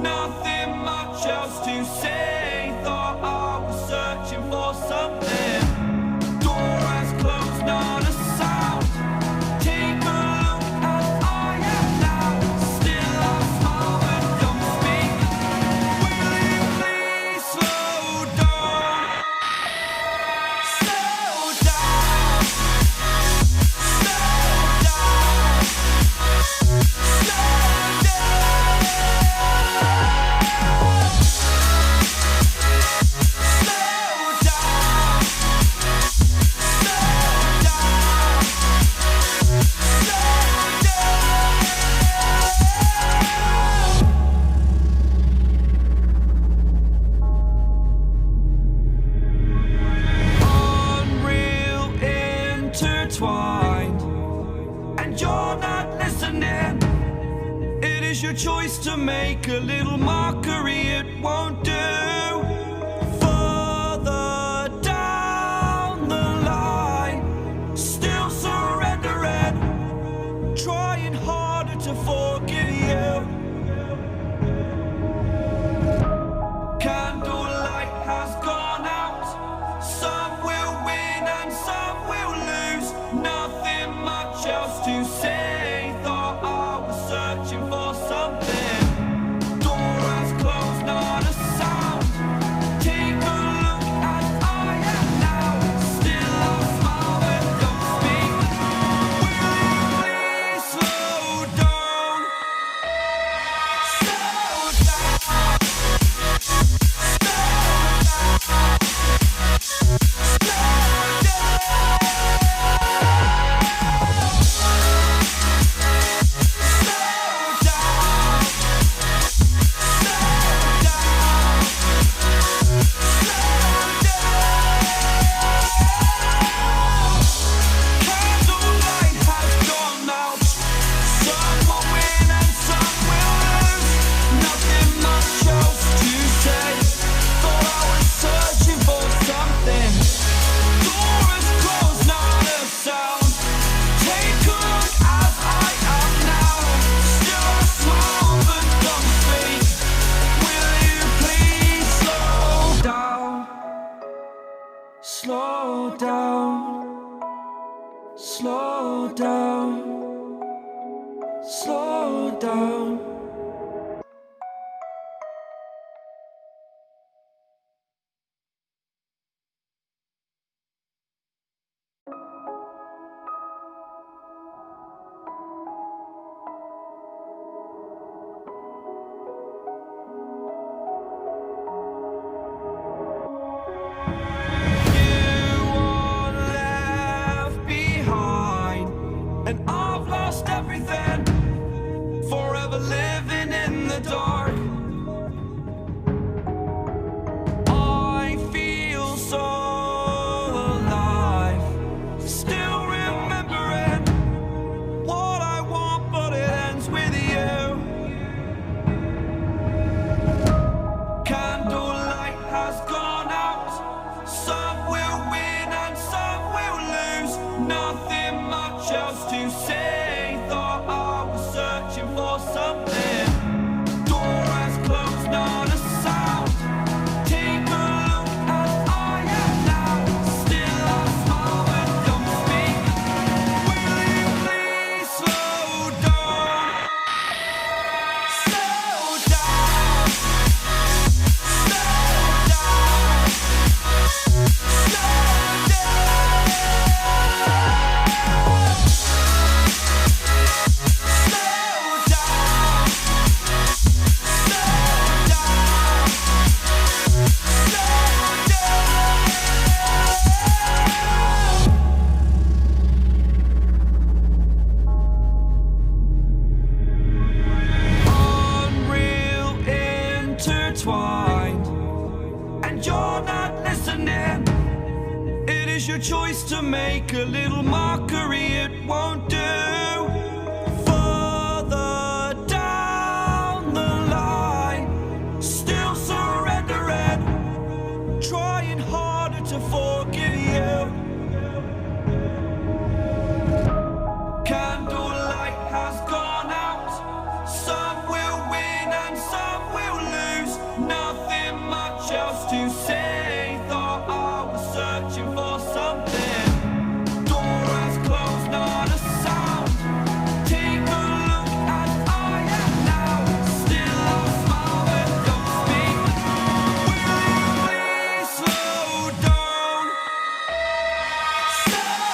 nothing much else to say. Thought I was searching for something. Door has closed, not a sound. Take a look as I am now. Still I smile but don't speak. Will you please slow down? Slow down. Slow down. Slow and you're not listening. It is your choice to make a little mockery, it won't do. Further down the line, still surrendering, trying harder to forgive you. Candlelight has gone out. Some will win and some will lose. Nothing much else to say. Thought I was searching for something. Door has closed, not a sound. Take a look as I am now. Still I smile but don't speak. Will you please slow down? Slow down. Slow down, slow down, slow down. And I've lost everything, forever living in the dark. I feel so alive, still remembering what I want, but it ends with you. Candlelight has gone out. Some will win and some will lose. Nothing much else to say. Thought I was searching for something. Door has closed, not a sound. Take a look as I am now. Still I smile but don't speak. Will you please slow down? Slow down. Slow down. Slow down. And you're not listening. It is your choice to make a little mockery, it won't do. Further down the line, still surrendering, trying harder to forgive you. Candlelight has gone out. Some will win and some will to say. Thought I was searching for something. Door has closed, not a sound. Take a look as I am now. Still I smile but don't speak. Will you please slow down? Slow down.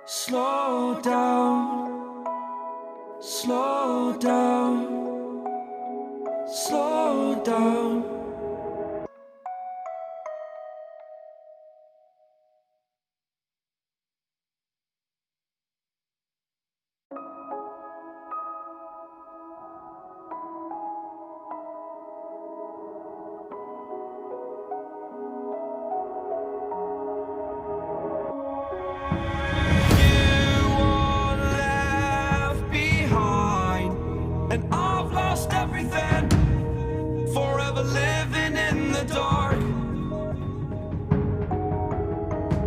Slow down, slow down, slow down. And I've lost everything, forever living in the dark.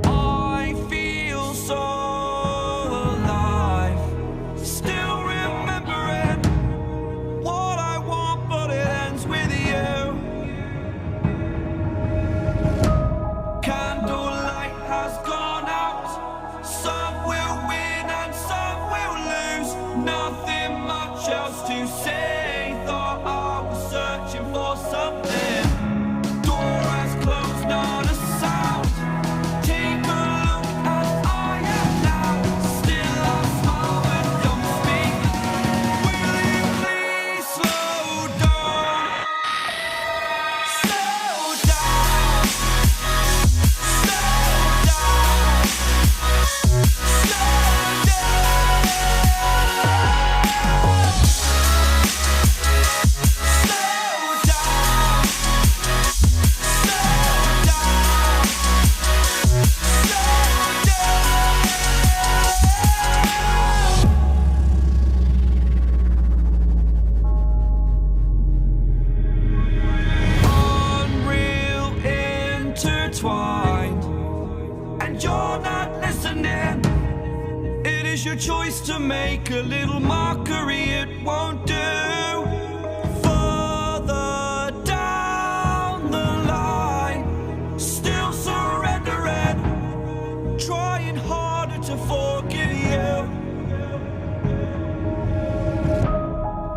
I feel so alive, still remembering what I want, but it ends with you. Candlelight has gone out. Some will win and some will lose. Nothing much else to say. Thought I was searching for something. Door has closed, not a sound. Take a look as I am now. Still I smile but don't speak. Will you please slow down? Slow down. Slow down. Slow down. Intertwined, and you're not listening. It is your choice to make a little mockery, it won't do. Further down the line, still surrendering, trying harder to forgive you.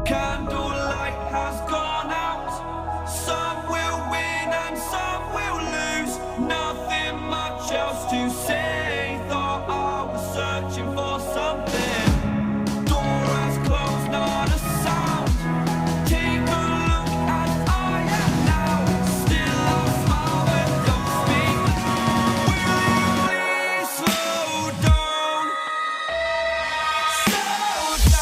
Candlelight has gone out. Some will win and some will lose. Nothing much else to say. Thought I was searching for something. Door has closed, not a sound. Take a look as I am now. Still I smile but don't speak. Will you please slow down? Slow down.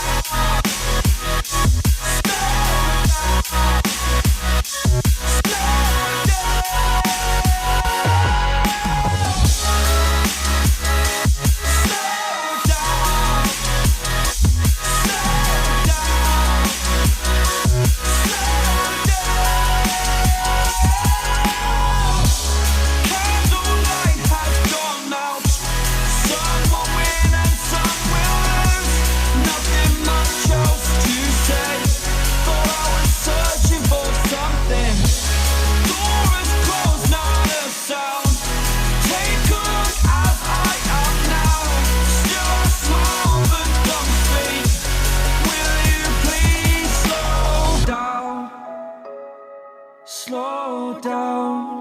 Slow down,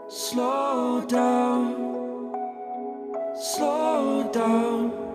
slow down, slow down.